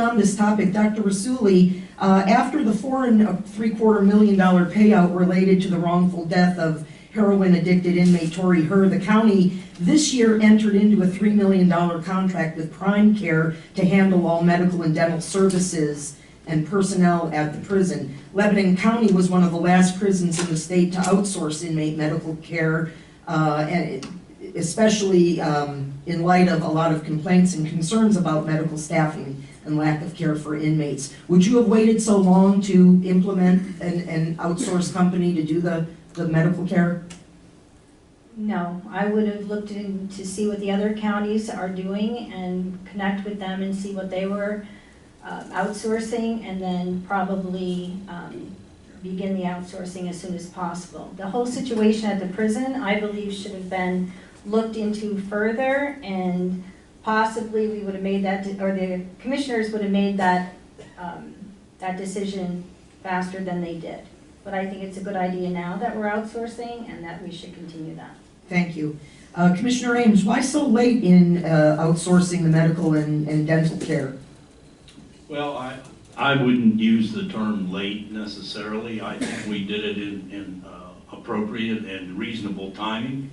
on this topic, Dr. Rassoulli, after the $4.75 million payout related to the wrongful death of heroin-addicted inmate Tori Herr, the county this year entered into a $3 million contract with Prime Care to handle all medical and dental services and personnel at the prison. Lebanon County was one of the last prisons in the state to outsource inmate medical care, and especially in light of a lot of complaints and concerns about medical staffing and lack of care for inmates. Would you have waited so long to implement an outsourced company to do the medical care? No, I would have looked in to see what the other counties are doing and connect with them and see what they were outsourcing, and then probably begin the outsourcing as soon as possible. The whole situation at the prison, I believe, should have been looked into further, and possibly we would have made that, or the commissioners would have made that that decision faster than they did. But I think it's a good idea now that we're outsourcing, and that we should continue that. Thank you. Commissioner Ames, why so late in outsourcing the medical and dental care? Well, I wouldn't use the term late necessarily. I think we did it in appropriate and reasonable timing.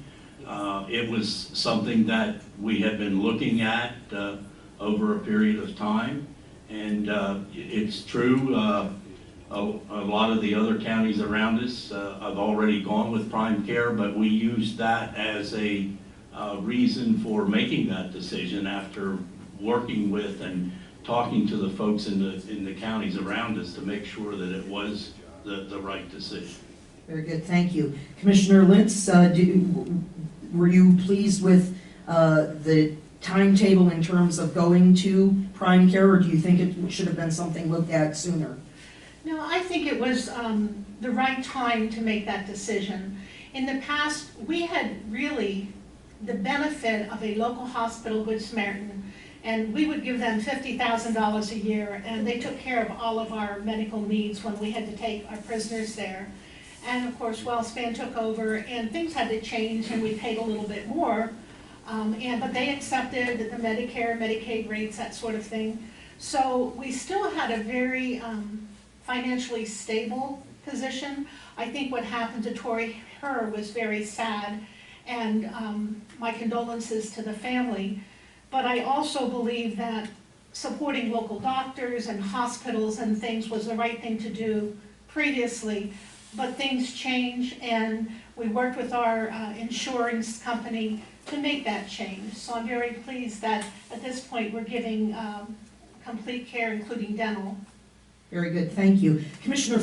It was something that we had been looking at over a period of time, and it's true, a lot of the other counties around us have already gone with Prime Care, but we used that as a reason for making that decision after working with and talking to the folks in the counties around us to make sure that it was the right decision. Very good, thank you. Commissioner Litz, were you pleased with the timetable in terms of going to Prime Care, or do you think it should have been something looked at sooner? No, I think it was the right time to make that decision. In the past, we had really the benefit of a local hospital, Good Samaritan, and we would give them $50,000 a year, and they took care of all of our medical needs when we had to take our prisoners there. And of course, WellSpan took over, and things had to change, and we paid a little bit more, but they accepted the Medicare, Medicaid rates, that sort of thing. So we still had a very financially stable position. I think what happened to Tori Herr was very sad, and my condolences to the family. But I also believe that supporting local doctors and hospitals and things was the right thing to do previously. But things change, and we worked with our insurance company to make that change. So I'm very pleased that at this point we're giving complete care, including dental. Very good, thank you. Commissioner